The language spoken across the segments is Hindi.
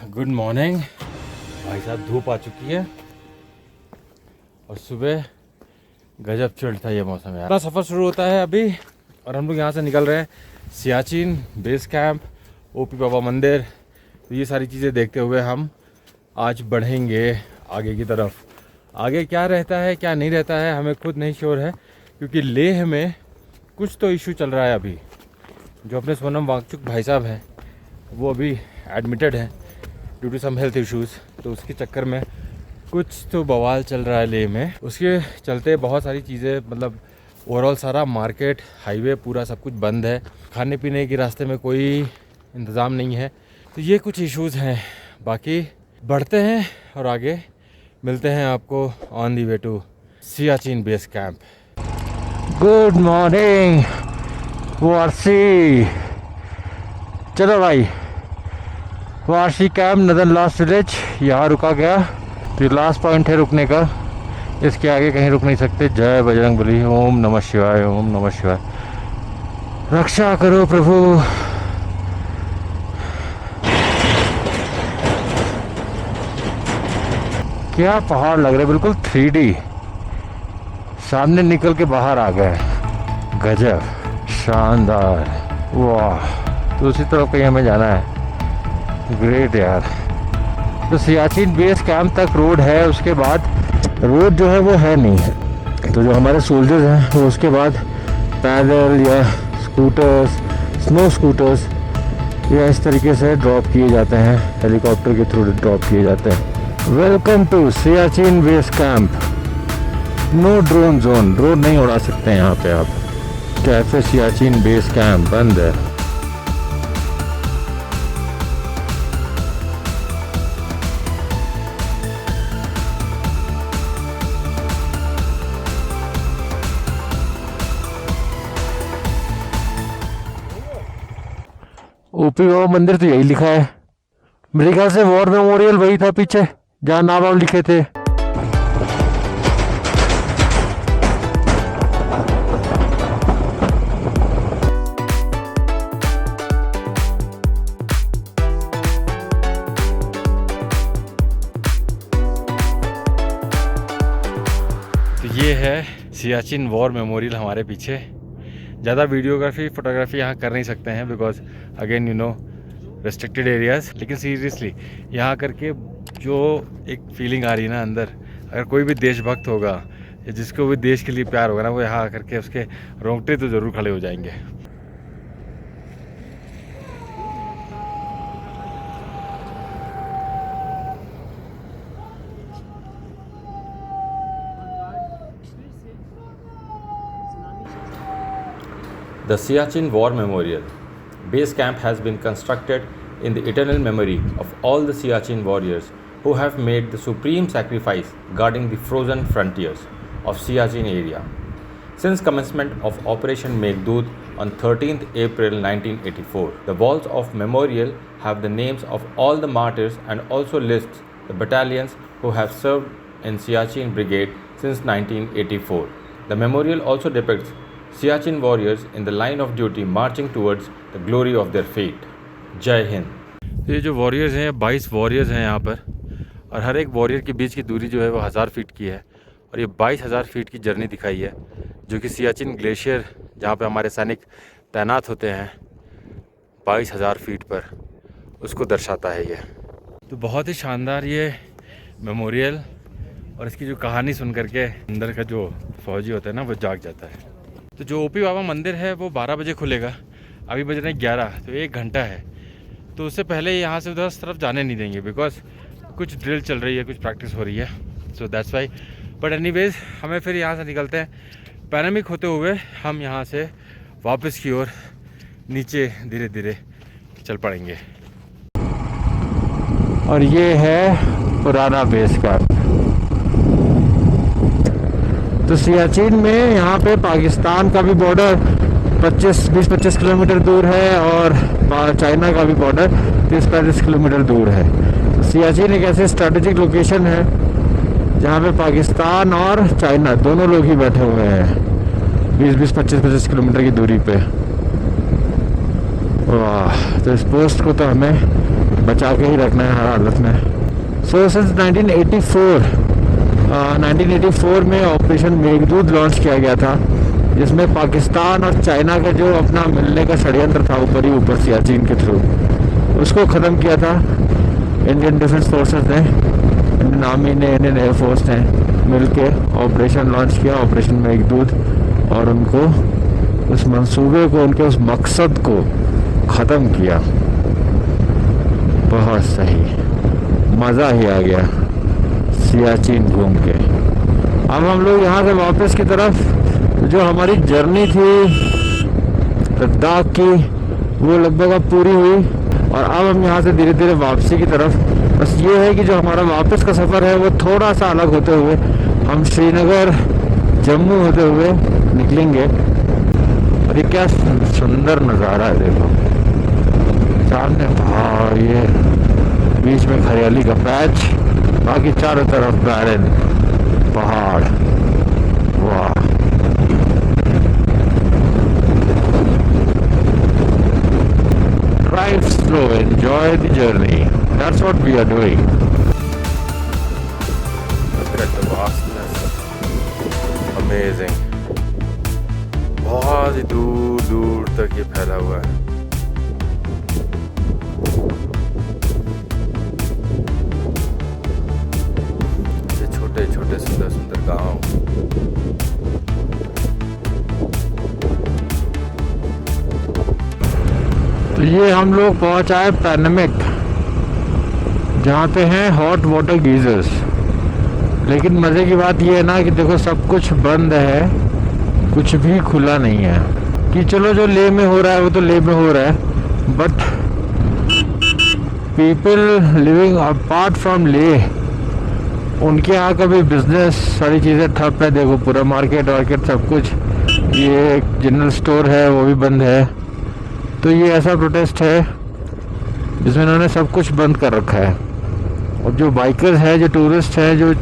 गुड मॉर्निंग भाई साहब। धूप आ चुकी है और सुबह गजब चिल्ड था ये मौसम यार। अपना सफ़र शुरू होता है अभी और हम लोग यहाँ से निकल रहे हैं सियाचिन बेस कैंप, ओपी बाबा मंदिर। तो ये सारी चीज़ें देखते हुए हम आज बढ़ेंगे आगे की तरफ। आगे क्या रहता है क्या नहीं रहता है हमें खुद नहीं श्योर है, क्योंकि लेह में कुछ तो इशू चल रहा है अभी। जो अपने सोनम वांगचुक भाई साहब हैं वो अभी एडमिटेड हैं due to some health issues. तो उसके चक्कर में कुछ तो बवाल चल रहा है लेह में। उसके चलते बहुत सारी चीज़ें, मतलब ओवरऑल सारा मार्केट, हाईवे पूरा सब कुछ बंद है। खाने पीने के रास्ते में कोई इंतज़ाम नहीं है। तो ये कुछ इश्यूज़ हैं। बाकी बढ़ते हैं और आगे मिलते हैं आपको on the way to Siachen base camp. Good morning Warsi. चलो भाई, वारसी कैंप नदन लास्ट विलेज यहाँ रुका गया। तो लास्ट पॉइंट है रुकने का, इसके आगे कहीं रुक नहीं सकते। जय बजरंगबली। ओम नमः शिवाय, ओम नमः शिवाय। रक्षा करो प्रभु। क्या पहाड़ लग रहे, बिल्कुल 3D। सामने निकल के बाहर आ गए। गजब, शानदार, वाह। तो उसी तरफ कहीं हमें जाना है। ग्रेट यार। तो सियाचिन बेस कैंप तक रोड है, उसके बाद रोड जो है वो है नहीं। तो जो हमारे सोल्जर्स हैं वो उसके बाद पैदल या स्कूटर्स, स्नो स्कूटर्स या इस तरीके से ड्रॉप किए जाते हैं, हेलीकॉप्टर के थ्रू ड्रॉप किए जाते हैं। Welcome to Siachen base camp. No drone zone, drone नहीं उड़ा सकते हैं यहाँ पे आप। कैफे सियाचिन बेस कैंप बंद है। ओपी बाबा मंदिर तो यही लिखा है मेरे ख्याल से। वॉर मेमोरियल वही था पीछे जहाँ नाम वाम लिखे थे। तो ये है सियाचिन वॉर मेमोरियल हमारे पीछे। ज़्यादा वीडियोग्राफी फोटोग्राफी यहाँ कर नहीं सकते हैं because again you know restricted areas. लेकिन सीरियसली यहाँ करके जो एक फीलिंग आ रही है ना अंदर, अगर कोई भी देशभक्त होगा या जिसको भी देश के लिए प्यार होगा ना, वो यहाँ आकर के उसके रोंगटे तो ज़रूर खड़े हो जाएंगे। The Siachen War Memorial Base Camp has been constructed in the eternal memory of all the Siachen warriors who have made the supreme sacrifice guarding the frozen frontiers of Siachen area. Since commencement of Operation Meghdoot on 13th April 1984, the walls of memorial have the names of all the martyrs and also lists the battalions who have served in Siachen Brigade since 1984. The memorial also depicts Siachen warriors in the line of duty marching towards the glory of their fate. जय हिंद। ये जो वॉरियर्स हैं 22 वॉरियर्स हैं यहाँ पर, और हर एक वॉरियर के बीच की दूरी जो है वो 1000 फीट की है। और ये 22,000 फीट की जर्नी दिखाई है, जो कि सियाचिन ग्लेशियर जहाँ पे हमारे सैनिक तैनात होते हैं 22,000 फीट पर, उसको दर्शाता है ये। तो बहुत ही शानदार ये मेमोरियल, और इसकी जो कहानी सुन करके अंदर का जो फौजी होता है ना वो जाग जाता है। तो जो ओपी बाबा मंदिर है वो 12 बजे खुलेगा, अभी बज रहे हैं 11, तो 1 घंटा है। तो उससे पहले यहाँ से उधर तरफ जाने नहीं देंगे बिकॉज कुछ ड्रिल चल रही है, कुछ प्रैक्टिस हो रही है। So that's why. But anyways हमें फिर यहाँ से निकलते हैं पैरामिक होते हुए, हम यहाँ से वापस की ओर नीचे धीरे धीरे चल पड़ेंगे। और ये है पुराना बेस कैंप। तो सियाचिन में यहाँ पे पाकिस्तान का भी बॉर्डर 20-25 किलोमीटर दूर है और चाइना का भी बॉर्डर 30-35 किलोमीटर दूर है। तो सियाचिन एक ऐसे स्ट्रेटेजिक लोकेशन है जहाँ पे पाकिस्तान और चाइना दोनों लोग ही बैठे हुए हैं 20-25 किलोमीटर की दूरी पे। वाह। तो इस पोस्ट को तो हमें बचा के ही रखना है हर हालत में। सो सिंस 1984 में ऑपरेशन मेघदूत लॉन्च किया गया था, जिसमें पाकिस्तान और चाइना का जो अपना मिलने का षड्यंत्र था ऊपर ही ऊपर सियाचिन के थ्रू, उसको ख़त्म किया था इंडियन डिफेंस फोर्सेस ने, इंडियन आर्मी ने, इंडियन एयरफोर्स ने मिलके ऑपरेशन लॉन्च किया, ऑपरेशन मेघदूत, और उनको उस मंसूबे को, उनके उस मकसद को ख़त्म किया। बहुत सही, मज़ा ही आ गया सियाचिन घूम के। अब हम लोग यहाँ से वापस की तरफ, जो हमारी जर्नी थी लद्दाख की, वो लगभग अब पूरी हुई, और अब हम यहाँ से धीरे धीरे वापसी की तरफ। बस ये है कि जो हमारा वापस का सफ़र है वो थोड़ा सा अलग होते हुए हम श्रीनगर जम्मू होते हुए निकलेंगे। और ये क्या सुंदर नज़ारा है, देखो सामने ये बीच में हरियाली का पैच, बाकी चारों तरफ बैरन पहाड़। वाह, drive slow, enjoy the journey. That's what we are doing. Look at the vastness. Amazing. बहुत ही दूर दूर तक ये फैला हुआ है। ये छोटे छोटे सुंदर सुंदर गांव। तो ये हम लोग पहुंचाए पैनमिक, जहाँ पे हैं हॉट वाटर गीजर्स। लेकिन मज़े की बात ये है ना कि देखो सब कुछ बंद है, कुछ भी खुला नहीं है। कि चलो जो लेह में हो रहा है वो तो लेह में हो रहा है, but people living apart from Leh, उनके यहाँ का भी बिजनेस, सारी चीज़ें ठप है। देखो पूरा मार्केट वार्केट सब कुछ, ये एक जनरल स्टोर है वो भी बंद है। तो ये ऐसा प्रोटेस्ट है जिसमें इन्होंने सब कुछ बंद कर रखा है। और जो बाइकर्स है, जो टूरिस्ट है, जो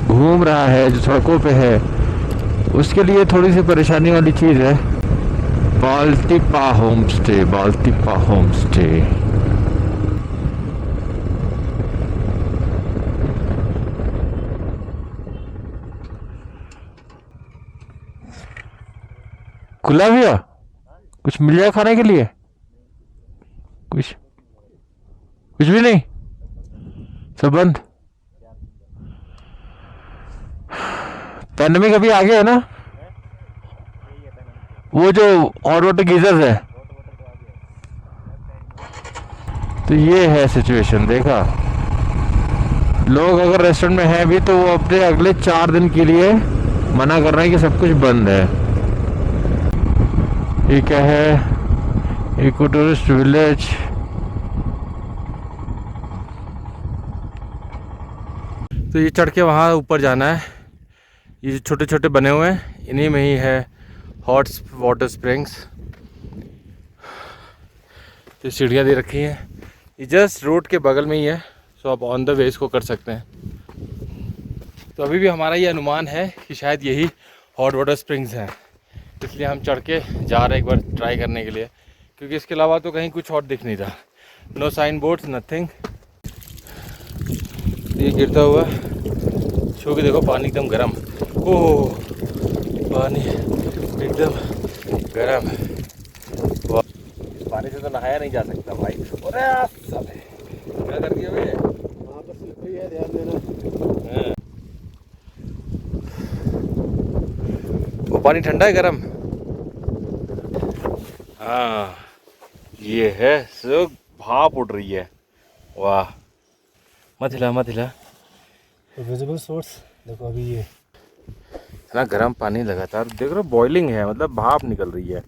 घूम रहा है, जो सड़कों पे है, उसके लिए थोड़ी सी परेशानी वाली चीज़ है। बाल्टिपा होम स्टे, बाल्टिपा होम स्टे। खुला भैया, कुछ मिल जाए खाने के लिए? कुछ कुछ भी नहीं, सब बंद। पैंडेमिक अभी आगे है ना, वो जो हॉट वाटर गीजर्स है। तो ये है सिचुएशन, देखा। लोग अगर रेस्टोरेंट में हैं भी तो वो अपने अगले 4 दिन के लिए मना कर रहे हैं कि सब कुछ बंद है। ये क्या है? Eco tourist village. तो ये चढ़ के वहाँ ऊपर जाना है। ये छोटे छोटे बने हुए हैं, इन्हीं में ही है हॉट वाटर स्प्रिंग्स। तो सीढ़ियाँ दे रखी हैं, ये जस्ट रोड के बगल में ही है, सो आप ऑन द वे इसको कर सकते हैं। तो अभी भी हमारा ये अनुमान है कि शायद यही हॉट वाटर स्प्रिंग्स हैं, इसलिए हम चढ़ के जा रहे हैं एक बार ट्राई करने के लिए, क्योंकि इसके अलावा तो कहीं कुछ और दिख नहीं रहा। No sign boards, nothing. ये गिरता हुआ छू के देखो, पानी एकदम गर्म। ओह, पानी एकदम गर्म। पानी से तो नहाया नहीं जा सकता भाई। अरे साले, क्या कर दिया भाई? वहाँ पर स्लिपरी है, ध्यान देना। वो पानी ठंडा है गर्म? हाँ, ये है, सो भाप उड़ रही है। वाह, मत हिला मत हिला। तो विजिबल सोर्स देखो, अभी ये इतना गर्म पानी लगातार देख रहे हो, बॉइलिंग है, मतलब भाप निकल रही है।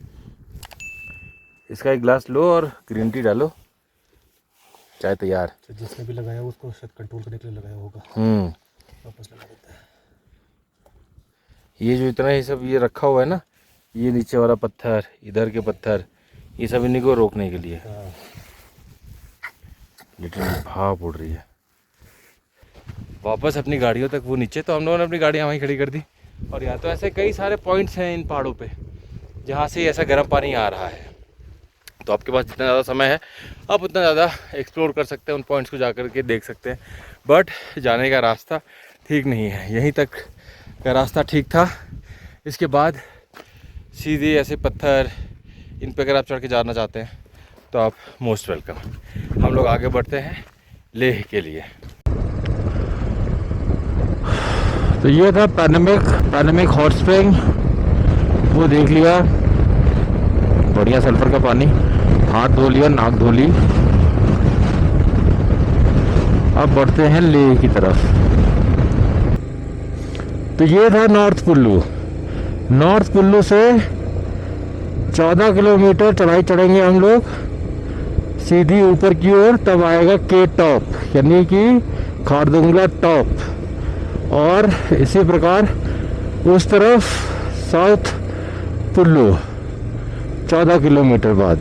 इसका एक गिलास लो और ग्रीन टी डालो, चाय तैयार। तो जिसने भी लगाया उसको शायद कंट्रोल करने के लिए लगाया होगा। वापस लगा देता है। ये जो इतना ही सब ये रखा हुआ है ना, ये नीचे वाला पत्थर, इधर के पत्थर, ये सब इन्हीं को रोकने के लिए। लिटरली भाप उड़ रही है। वापस अपनी गाड़ियों तक वो नीचे, तो हम लोगों ने अपनी गाड़ियाँ वहीं खड़ी कर दी। और यहाँ तो ऐसे कई सारे पॉइंट्स हैं इन पहाड़ों पे जहाँ से ऐसा गर्म पानी आ रहा है। तो आपके पास जितना ज़्यादा समय है आप उतना ज़्यादा एक्सप्लोर कर सकते हैं, उन पॉइंट्स को जा कर के देख सकते हैं। बट जाने का रास्ता ठीक नहीं है, यहीं तक का रास्ता ठीक था, इसके बाद सीधे ऐसे पत्थर, इन पे अगर आप चढ़ के जाना चाहते हैं तो आप मोस्ट वेलकम। हम लोग आगे बढ़ते हैं लेह के लिए। तो ये था पैनमिक हॉट स्प्रिंग, वो देख लिया, बढ़िया सल्फर का पानी, हाथ धो लिया, नाक धो ली। अब बढ़ते हैं लेह की तरफ। तो ये था नॉर्थ कुल्लू। नॉर्थ कुल्लू से 14 किलोमीटर चढ़ाई चढ़ेंगे हम लोग सीधी ऊपर की ओर, तब आएगा के टॉप यानी कि खारदुंगला टॉप। और इसी प्रकार उस तरफ साउथ कुल्लू 14 किलोमीटर बाद।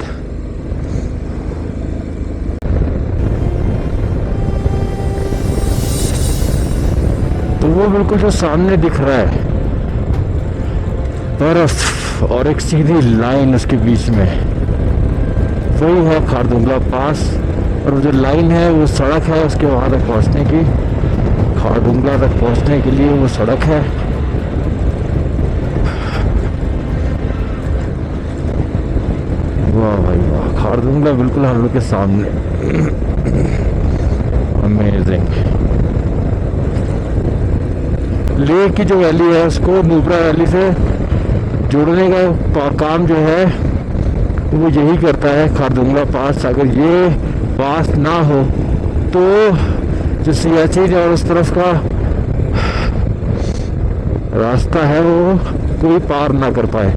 तो वो बिल्कुल जो सामने दिख रहा है बर्फ और एक सीधी लाइन उसके बीच में, वही है खारदुंगला पास। और जो लाइन है वो सड़क है उसके वहाँ तक पहुँचने की, खारदुंगला तक पहुँचने के लिए वो सड़क है। वाह भाई वाह, खारदुंगला बिल्कुल हम लोग के सामने। अमेजिंग। लेह की जो वैली है उसको नुब्रा वैली से जोड़ने का काम जो है वो यही करता है खारदुंगला पास। अगर ये पास ना हो तो जो सियाचिन और उस तरफ का रास्ता है वो कोई पार ना कर पाए।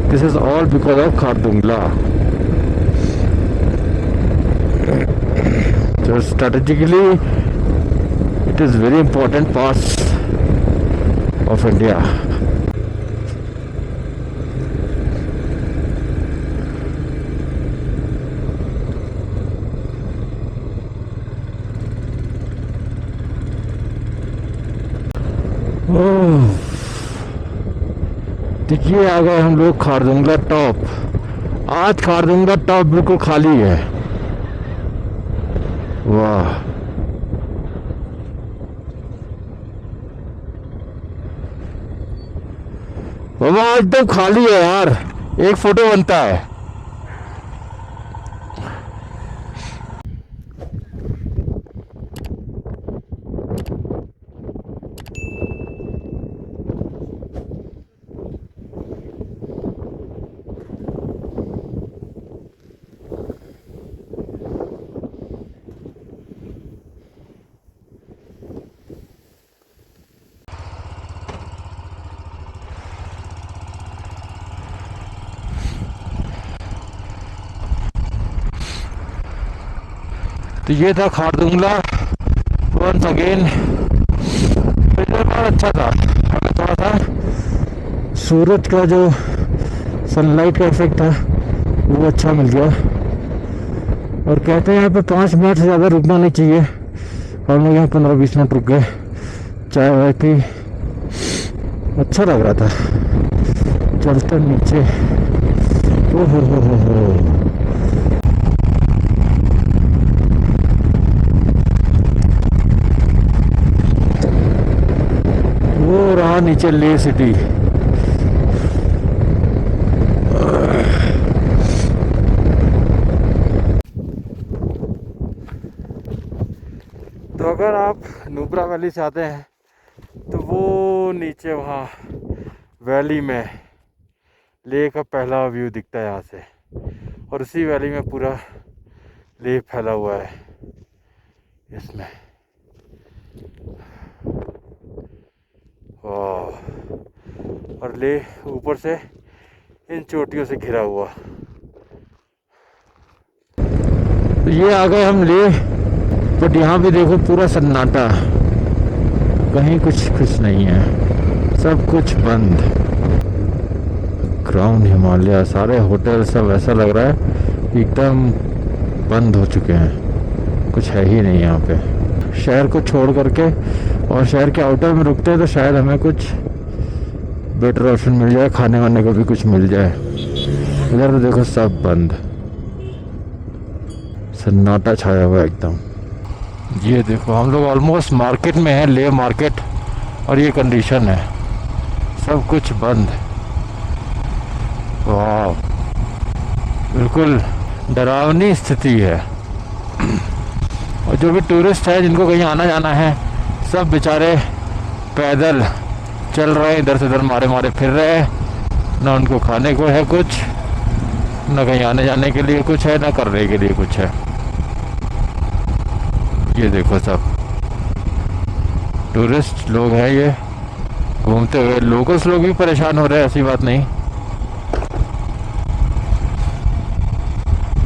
This is all because of Khardungla. So strategically it is very important parts of India. देखिए आ गए हम लोग खारदुंगला टॉप। आज खारदुंगला टॉप बिल्कुल खाली है। वाह, बाबा आज तो खाली है यार, एक फोटो बनता है। तो ये था खारदुंगला वंस अगेन। बहुत अच्छा था, हमें थोड़ा सा सूरज का जो सनलाइट का इफेक्ट था वो अच्छा मिल गया। और कहते हैं यहाँ पे 5 मिनट से ज़्यादा रुकना नहीं चाहिए। हम लोग यहाँ 15-20 मिनट रुक गए, चाय वाय पी, अच्छा लग रहा था। चलते नीचे, ओहो हो। वो रहा नीचे लेह सिटी। तो अगर आप नुब्रा वैली से आते हैं तो वो नीचे वहाँ वैली में लेह का पहला व्यू दिखता है यहाँ से, और उसी वैली में पूरा लेह फैला हुआ है इसमें। और लेह ऊपर से इन चोटियों से घिरा हुआ। तो ये आ गए हम लेह, बट यहाँ भी देखो पूरा सन्नाटा, कहीं कुछ नहीं है, सब कुछ बंद। क्राउन हिमालय, सारे होटल सब ऐसा लग रहा है एकदम बंद हो चुके हैं, कुछ है ही नहीं यहाँ पे। शहर को छोड़ करके और शहर के आउटर में रुकते हैं तो शायद हमें कुछ बेटर ऑप्शन मिल जाए, खाने वाने को भी कुछ मिल जाए। इधर तो देखो सब बंद। सन्नाटा छाया हुआ है एकदम। ये देखो हम लोग ऑलमोस्ट मार्केट में हैं, ले मार्केट, और ये कंडीशन है, सब कुछ बंद। वाह, बिल्कुल डरावनी स्थिति है। और जो भी टूरिस्ट है जिनको कहीं आना जाना है, सब बेचारे पैदल चल रहे हैं, इधर से उधर मारे मारे फिर रहे हैं। ना उनको खाने को है कुछ, ना कहीं आने जाने के लिए कुछ है, ना करने के लिए कुछ है। ये देखो सब टूरिस्ट लोग हैं, ये घूमते हुए। लोकल्स लोग भी परेशान हो रहे हैं, ऐसी बात नहीं।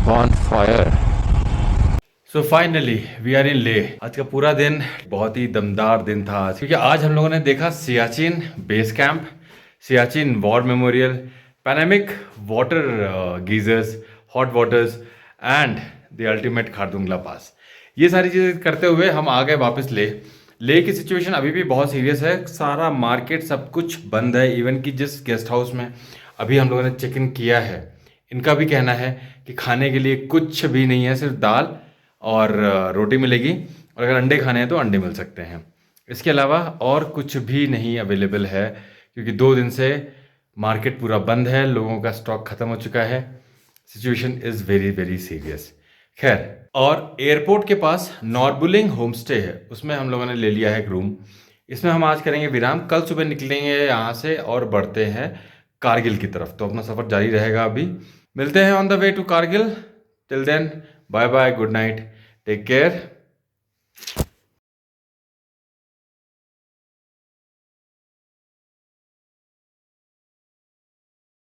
Bonfire. So finally we are in Leh. आज का पूरा दिन बहुत ही दमदार दिन था आज, क्योंकि आज हम लोगों ने देखा Siachen base camp, Siachen war memorial, Panamik water geysers, hot waters and the ultimate Khardungla pass. ये सारी चीज़ें करते हुए हम आ गए वापस ले की सिचुएशन अभी भी बहुत सीरियस है। सारा मार्केट सब कुछ बंद है। इवन कि जिस गेस्ट हाउस में अभी हम लोगों ने चेक इन किया है, इनका भी कहना है कि खाने के लिए कुछ भी नहीं है, सिर्फ दाल और रोटी मिलेगी, और अगर अंडे खाने हैं तो अंडे मिल सकते हैं। इसके अलावा और कुछ भी नहीं अवेलेबल है, क्योंकि 2 दिन से मार्केट पूरा बंद है, लोगों का स्टॉक ख़त्म हो चुका है। Situation is very very serious. खैर, और एयरपोर्ट के पास नॉर्बुलिंग होम स्टे है, उसमें हम लोगों ने ले लिया है एक रूम। इसमें हम आज करेंगे विराम। कल सुबह निकलेंगे यहाँ से और बढ़ते हैं कारगिल की तरफ। तो अपना सफ़र जारी रहेगा। अभी मिलते हैं on the way to Kargil. Till then, bye bye, good night, take care.